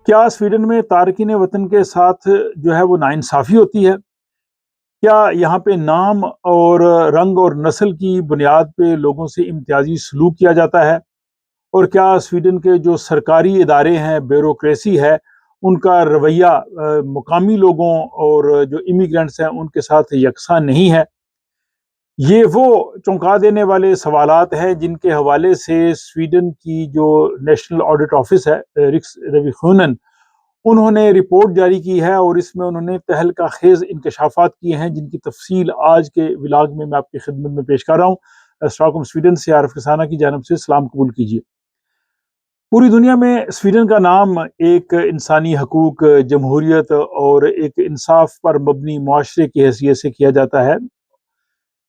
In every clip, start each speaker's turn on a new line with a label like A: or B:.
A: کیا سویڈن میں تارکین وطن کے ساتھ جو ہے وہ ناانصافی ہوتی ہے؟ کیا یہاں پہ نام اور رنگ اور نسل کی بنیاد پہ لوگوں سے امتیازی سلوک کیا جاتا ہے؟ اور کیا سویڈن کے جو سرکاری ادارے ہیں، بیوروکریسی ہے، ان کا رویہ مقامی لوگوں اور جو امیگرینٹس ہیں ان کے ساتھ یکساں نہیں ہے؟ یہ وہ چونکا دینے والے سوالات ہیں جن کے حوالے سے سویڈن کی جو نیشنل آڈٹ آفس ہے، رکس ریویخونن، انہوں نے رپورٹ جاری کی ہے اور اس میں انہوں نے تہلکہ خیز انکشافات کیے ہیں جن کی تفصیل آج کے ولاگ میں آپ کی خدمت میں پیش کر رہا ہوں۔ اسٹاک ہوم سویڈن سے عارف رسانہ کی جانب سے سلام قبول کیجیے۔ پوری دنیا میں سویڈن کا نام ایک انسانی حقوق، جمہوریت اور ایک انصاف پر مبنی معاشرے کی حیثیت سے کیا جاتا ہے،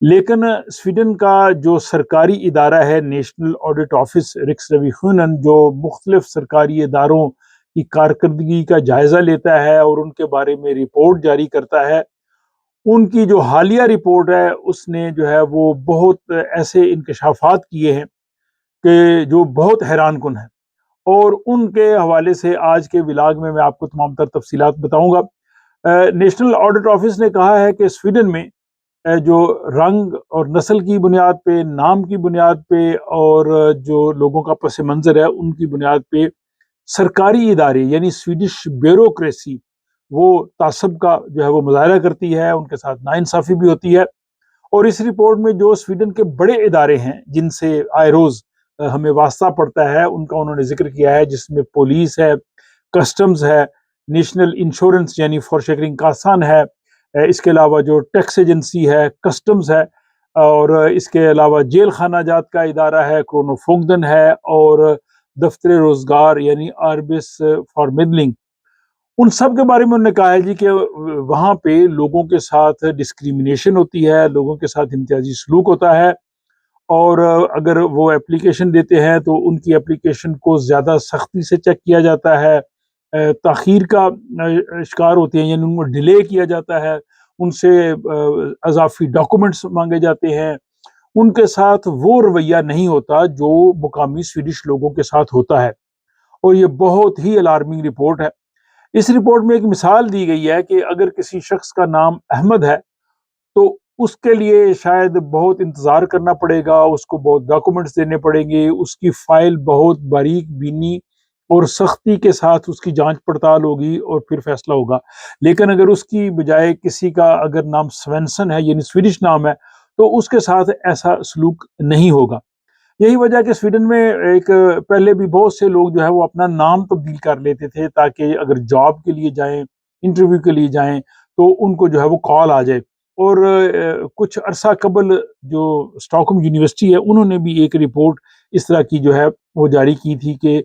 A: لیکن سویڈن کا جو سرکاری ادارہ ہے نیشنل آڈٹ آفس رکس ریویخونن، جو مختلف سرکاری اداروں کی کارکردگی کا جائزہ لیتا ہے اور ان کے بارے میں رپورٹ جاری کرتا ہے، ان کی جو حالیہ رپورٹ ہے اس نے جو ہے وہ بہت ایسے انکشافات کیے ہیں کہ جو بہت حیران کن ہیں، اور ان کے حوالے سے آج کے ولاگ میں آپ کو تمام تر تفصیلات بتاؤں گا۔ نیشنل آڈٹ آفس نے کہا ہے کہ سویڈن میں جو رنگ اور نسل کی بنیاد پہ، نام کی بنیاد پہ اور جو لوگوں کا پس منظر ہے ان کی بنیاد پہ سرکاری ادارے یعنی سویڈش بیوروکریسی وہ تعصب کا جو ہے وہ مظاہرہ کرتی ہے، ان کے ساتھ ناانصافی بھی ہوتی ہے۔ اور اس رپورٹ میں جو سویڈن کے بڑے ادارے ہیں جن سے آئے روز ہمیں واسطہ پڑتا ہے ان کا انہوں نے ذکر کیا ہے، جس میں پولیس ہے، کسٹمز ہے، نیشنل انشورنس یعنی فورشیکرنگ کاسان ہے، اس کے علاوہ جو ٹیکس ایجنسی ہے، کسٹمز ہے، اور اس کے علاوہ جیل خانہ جات کا ادارہ ہے، کرونو فوگدن ہے، اور دفتر روزگار یعنی آربس فار مڈلنگ، ان سب کے بارے میں انہوں نے کہا ہے کہ وہاں پہ لوگوں کے ساتھ ڈسکریمنیشن ہوتی ہے، لوگوں کے ساتھ امتیازی سلوک ہوتا ہے، اور اگر وہ اپلیکیشن دیتے ہیں تو ان کی اپلیکیشن کو زیادہ سختی سے چیک کیا جاتا ہے، تاخیر کا شکار ہوتے ہیں یعنی ان کو ڈیلے کیا جاتا ہے، ان سے اضافی ڈاکومنٹس مانگے جاتے ہیں، ان کے ساتھ وہ رویہ نہیں ہوتا جو مقامی سویڈش لوگوں کے ساتھ ہوتا ہے، اور یہ بہت ہی الارمنگ رپورٹ ہے۔ اس رپورٹ میں ایک مثال دی گئی ہے کہ اگر کسی شخص کا نام احمد ہے تو اس کے لیے شاید بہت انتظار کرنا پڑے گا، اس کو بہت ڈاکومنٹس دینے پڑیں گے، اس کی فائل بہت باریک بینی اور سختی کے ساتھ اس کی جانچ پڑتال ہوگی اور پھر فیصلہ ہوگا۔ لیکن اگر اس کی بجائے کسی کا اگر نام سوینسن ہے یعنی سویڈش نام ہے تو اس کے ساتھ ایسا سلوک نہیں ہوگا۔ یہی وجہ کہ سویڈن میں ایک پہلے بھی بہت سے لوگ جو ہے وہ اپنا نام تبدیل کر لیتے تھے تاکہ اگر جاب کے لیے جائیں، انٹرویو کے لیے جائیں تو ان کو جو ہے وہ کال آ جائے۔ اور کچھ عرصہ قبل جو اسٹاک ہوم یونیورسٹی ہے انہوں نے بھی ایک رپورٹ اس طرح کی جو ہے وہ جاری کی تھی کہ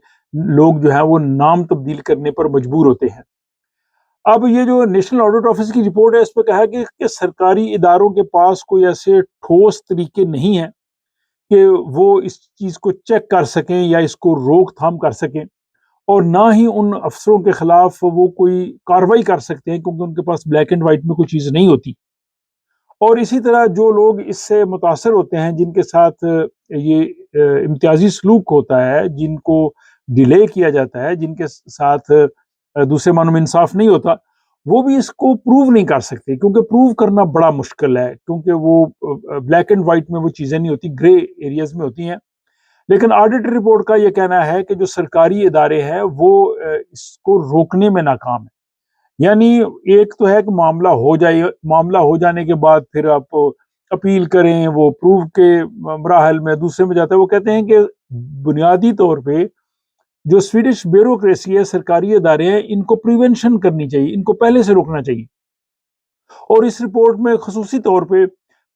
A: لوگ جو ہے وہ نام تبدیل کرنے پر مجبور ہوتے ہیں۔ اب یہ جو نیشنل آڈٹ آفس کی رپورٹ ہے اس پہ کہا ہے کہ سرکاری اداروں کے پاس کوئی ایسے ٹھوس طریقے نہیں ہیں کہ وہ اس چیز کو چیک کر سکیں یا اس کو روک تھام کر سکیں، اور نہ ہی ان افسروں کے خلاف وہ کوئی کارروائی کر سکتے ہیں کیونکہ ان کے پاس بلیک اینڈ وائٹ میں کوئی چیز نہیں ہوتی۔ اور اسی طرح جو لوگ اس سے متاثر ہوتے ہیں، جن کے ساتھ یہ امتیازی سلوک ہوتا ہے، جن کو ڈیلے کیا جاتا ہے، جن کے ساتھ دوسرے معنوں میں انصاف نہیں ہوتا، وہ بھی اس کو پروو نہیں کر سکتے کیونکہ پروو کرنا بڑا مشکل ہے، کیونکہ وہ بلیک اینڈ وائٹ میں وہ چیزیں نہیں ہوتی، گرے ایریاز میں ہوتی ہیں۔ لیکن آڈٹ رپورٹ کا یہ کہنا ہے کہ جو سرکاری ادارے ہیں وہ اس کو روکنے میں ناکام ہیں۔ یعنی ایک تو ہے کہ معاملہ ہو جانے کے بعد پھر آپ اپیل کریں، وہ پروف کے مراحل میں دوسرے میں جاتا ہے۔ وہ کہتے ہیں کہ بنیادی طور پہ جو سویڈش بیوروکریسی ہے، سرکاری ادارے ہیں، ان کو پریونشن کرنی چاہیے، ان کو پہلے سے روکنا چاہیے۔ اور اس رپورٹ میں خصوصی طور پہ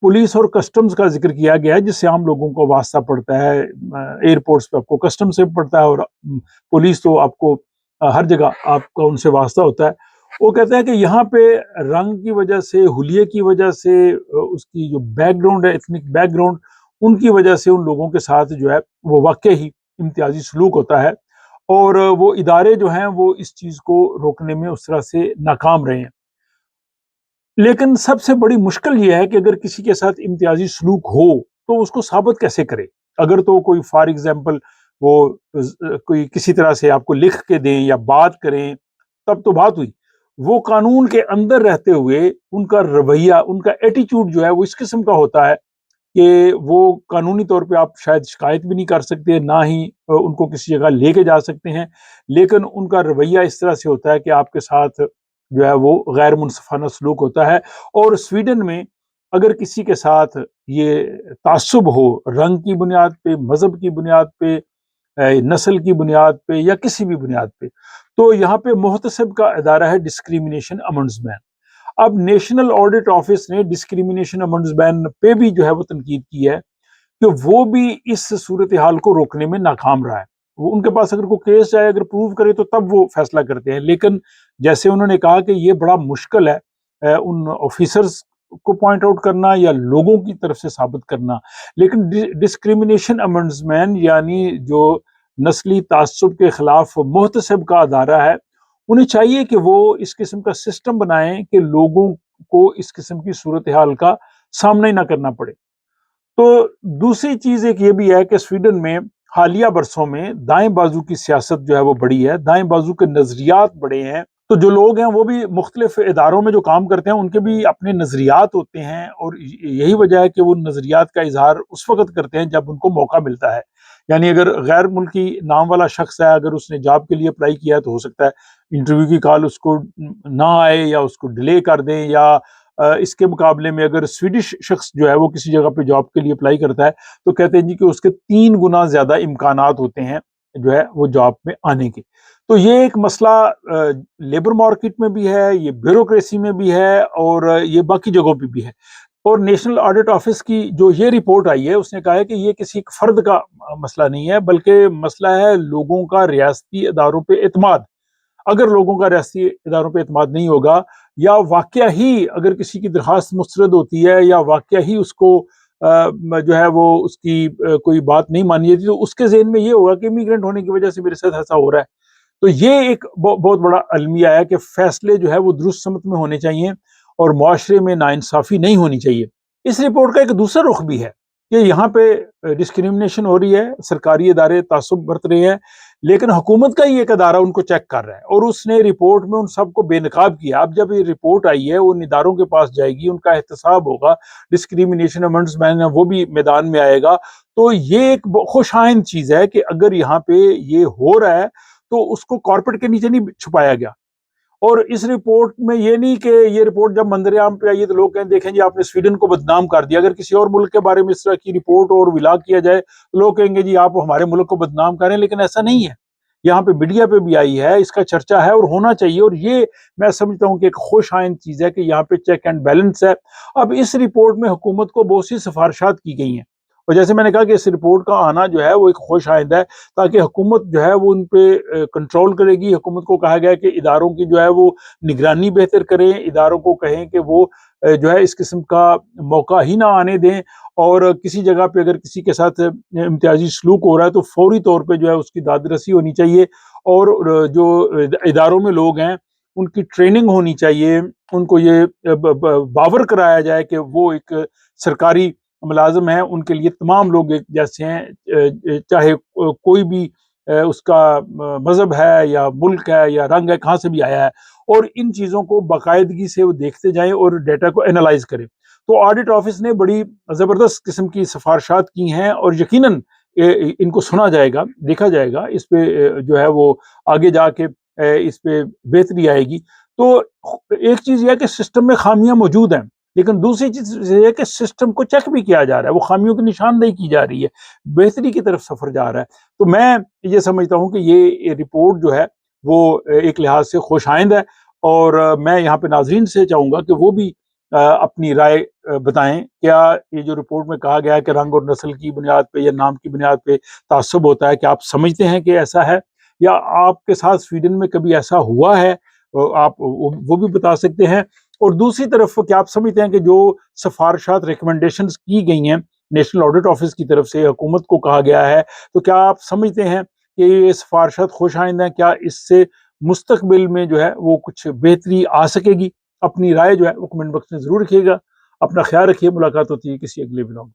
A: پولیس اور کسٹمز کا ذکر کیا گیا ہے، جس سے عام لوگوں کو واسطہ پڑتا ہے۔ ایئرپورٹس پہ آپ کو کسٹم سے پڑتا ہے اور پولیس تو آپ کو ہر جگہ آپ کا ان سے واسطہ ہوتا ہے۔ وہ کہتے ہیں کہ یہاں پہ رنگ کی وجہ سے، حلیے کی وجہ سے، اس کی جو بیک گراؤنڈ ہے، ایتھنک بیک گراؤنڈ، ان کی وجہ سے ان لوگوں کے ساتھ جو ہے وہ واقع ہی امتیازی سلوک ہوتا ہے، اور وہ ادارے جو ہیں وہ اس چیز کو روکنے میں اس طرح سے ناکام رہے ہیں۔ لیکن سب سے بڑی مشکل یہ ہے کہ اگر کسی کے ساتھ امتیازی سلوک ہو تو اس کو ثابت کیسے کرے؟ اگر تو کوئی فار ایگزامپل وہ کوئی کسی طرح سے آپ کو لکھ کے دیں یا بات کریں تب تو بات ہوئی. وہ قانون کے اندر رہتے ہوئے ان کا رویہ، ان کا ایٹیچیوڈ جو ہے وہ اس قسم کا ہوتا ہے کہ وہ قانونی طور پہ آپ شاید شکایت بھی نہیں کر سکتے، نہ ہی ان کو کسی جگہ لے کے جا سکتے ہیں، لیکن ان کا رویہ اس طرح سے ہوتا ہے کہ آپ کے ساتھ جو ہے وہ غیر منصفانہ سلوک ہوتا ہے. اور سویڈن میں اگر کسی کے ساتھ یہ تعصب ہو، رنگ کی بنیاد پہ، مذہب کی بنیاد پہ، نسل کی بنیاد پہ یا کسی بھی بنیاد پہ، تو یہاں پہ محتسب کا ادارہ ہے ڈسکریمنیشن امبڈسمین. اب نیشنل آڈٹ آفس نے ڈسکریمنیشن امبڈسمین پہ بھی جو ہے وہ تنقید کی ہے کہ وہ بھی اس صورتحال کو روکنے میں ناکام رہا ہے. وہ ان کے پاس اگر کوئی کیس جائے، اگر پروو کرے تو تب وہ فیصلہ کرتے ہیں، لیکن جیسے انہوں نے کہا کہ یہ بڑا مشکل ہے ان آفیسرز کو پوائنٹ آؤٹ کرنا یا لوگوں کی طرف سے ثابت کرنا. لیکن ڈسکریمنیشن امبڈسمین یعنی جو نسلی تعصب کے خلاف محتسب کا ادارہ ہے، انہیں چاہیے کہ وہ اس قسم کا سسٹم بنائیں کہ لوگوں کو اس قسم کی صورتحال کا سامنا ہی نہ کرنا پڑے. تو دوسری چیز ایک یہ بھی ہے کہ سویڈن میں حالیہ برسوں میں دائیں بازو کی سیاست جو ہے وہ بڑی ہے، دائیں بازو کے نظریات بڑے ہیں. تو جو لوگ ہیں وہ بھی مختلف اداروں میں جو کام کرتے ہیں ان کے بھی اپنے نظریات ہوتے ہیں، اور یہی وجہ ہے کہ وہ نظریات کا اظہار اس وقت کرتے ہیں جب ان کو موقع ملتا ہے. یعنی اگر غیر ملکی نام والا شخص ہے، اگر اس نے جاب کے لیے اپلائی کیا ہے تو ہو سکتا ہے انٹرویو کی کال اس کو نہ آئے یا اس کو ڈیلے کر دیں، یا اس کے مقابلے میں اگر سویڈش شخص جو ہے وہ کسی جگہ پہ جاب کے لیے اپلائی کرتا ہے تو کہتے ہیں جی کہ اس کے 3 گنا زیادہ امکانات ہوتے ہیں جو ہے وہ جاب میں آنے کے. تو یہ ایک مسئلہ لیبر مارکیٹ میں بھی ہے، یہ بیوروکریسی میں بھی ہے، اور یہ باقی جگہوں پہ بھی ہے. اور نیشنل آڈٹ آفس کی جو یہ رپورٹ آئی ہے اس نے کہا ہے کہ یہ کسی ایک فرد کا مسئلہ نہیں ہے، بلکہ مسئلہ ہے لوگوں کا ریاستی اداروں پہ اعتماد. اگر لوگوں کا ریاستی اداروں پہ اعتماد نہیں ہوگا، یا واقعہ ہی اگر کسی کی درخواست مسترد ہوتی ہے، یا واقعہ ہی اس کو جو ہے وہ اس کی کوئی بات نہیں مانی جاتی، تو اس کے ذہن میں یہ ہوگا کہ امیگرینٹ ہونے کی وجہ سے میرے ساتھ ایسا ہو رہا ہے. تو یہ ایک بہت بڑا المیہ ہے کہ فیصلے جو ہے وہ درست سمت میں ہونے چاہیے اور معاشرے میں ناانصافی نہیں ہونی چاہیے. اس رپورٹ کا ایک دوسرا رخ بھی ہے کہ یہاں پہ ڈسکریمنیشن ہو رہی ہے، سرکاری ادارے تعصب برت رہے ہیں، لیکن حکومت کا ہی ایک ادارہ ان کو چیک کر رہا ہے، اور اس نے رپورٹ میں ان سب کو بے نقاب کیا. اب جب یہ رپورٹ آئی ہے ان اداروں کے پاس جائے گی، ان کا احتساب ہوگا، ڈسکریمنیشن امبڈسمین وہ بھی میدان میں آئے گا. تو یہ ایک خوش آئند چیز ہے کہ اگر یہاں پہ یہ ہو رہا ہے تو اس کو کارپیٹ کے نیچے نہیں چھپایا گیا. اور اس رپورٹ میں یہ نہیں کہ یہ رپورٹ جب منظر عام پہ آئی ہے تو لوگ کہیں دیکھیں جی آپ نے سویڈن کو بدنام کر دیا. اگر کسی اور ملک کے بارے میں اس طرح کی رپورٹ اور ولا کیا جائے تو لوگ کہیں گے جی آپ ہمارے ملک کو بدنام کریں، لیکن ایسا نہیں ہے. یہاں پہ میڈیا پہ بھی آئی ہے، اس کا چرچا ہے اور ہونا چاہیے، اور یہ میں سمجھتا ہوں کہ ایک خوش آئند چیز ہے کہ یہاں پہ چیک اینڈ بیلنس ہے. اب اس رپورٹ میں حکومت کو بہت سی سفارشات کی گئی ہیں، اور جیسے میں نے کہا کہ اس رپورٹ کا آنا جو ہے وہ ایک خوش آئند ہے، تاکہ حکومت جو ہے وہ ان پہ کنٹرول کرے گی. حکومت کو کہا گیا کہ اداروں کی جو ہے وہ نگرانی بہتر کریں، اداروں کو کہیں کہ وہ جو ہے اس قسم کا موقع ہی نہ آنے دیں، اور کسی جگہ پہ اگر کسی کے ساتھ امتیازی سلوک ہو رہا ہے تو فوری طور پہ جو ہے اس کی داد رسی ہونی چاہیے، اور جو اداروں میں لوگ ہیں ان کی ٹریننگ ہونی چاہیے، ان کو یہ باور کرایا جائے کہ وہ ایک سرکاری ملازم ہیں، ان کے لیے تمام لوگ ایک جیسے ہیں، چاہے کوئی بھی اس کا مذہب ہے یا ملک ہے یا رنگ ہے، کہاں سے بھی آیا ہے. اور ان چیزوں کو باقاعدگی سے وہ دیکھتے جائیں اور ڈیٹا کو اینالائز کریں. تو آڈٹ آفس نے بڑی زبردست قسم کی سفارشات کی ہیں، اور یقیناً ان کو سنا جائے گا، دیکھا جائے گا، اس پہ جو ہے وہ آگے جا کے اس پہ بہتری آئے گی. تو ایک چیز یہ ہے کہ سسٹم میں خامیاں موجود ہیں، لیکن دوسری چیز یہ ہے کہ سسٹم کو چیک بھی کیا جا رہا ہے، وہ خامیوں کی نشاندہی کی جا رہی ہے، بہتری کی طرف سفر جا رہا ہے. تو میں یہ سمجھتا ہوں کہ یہ رپورٹ جو ہے وہ ایک لحاظ سے خوش آئند ہے، اور میں یہاں پہ ناظرین سے چاہوں گا کہ وہ بھی اپنی رائے بتائیں. کیا یہ جو رپورٹ میں کہا گیا ہے کہ رنگ اور نسل کی بنیاد پہ یا نام کی بنیاد پہ تعصب ہوتا ہے، کہ آپ سمجھتے ہیں کہ ایسا ہے، یا آپ کے ساتھ سویڈن میں کبھی ایسا ہوا ہے؟ آپ وہ بھی بتا سکتے ہیں. اور دوسری طرف کیا آپ سمجھتے ہیں کہ جو سفارشات ریکمنڈیشنز کی گئی ہیں نیشنل آڈٹ آفس کی طرف سے حکومت کو کہا گیا ہے، تو کیا آپ سمجھتے ہیں کہ یہ سفارشات خوش آئند ہیں؟ کیا اس سے مستقبل میں جو ہے وہ کچھ بہتری آ سکے گی؟ اپنی رائے جو ہے وہ کمنٹ باکس میں ضرور رکھیے گا. اپنا خیال رکھیے. ملاقات ہوتی ہے کسی اگلے ولاگ میں.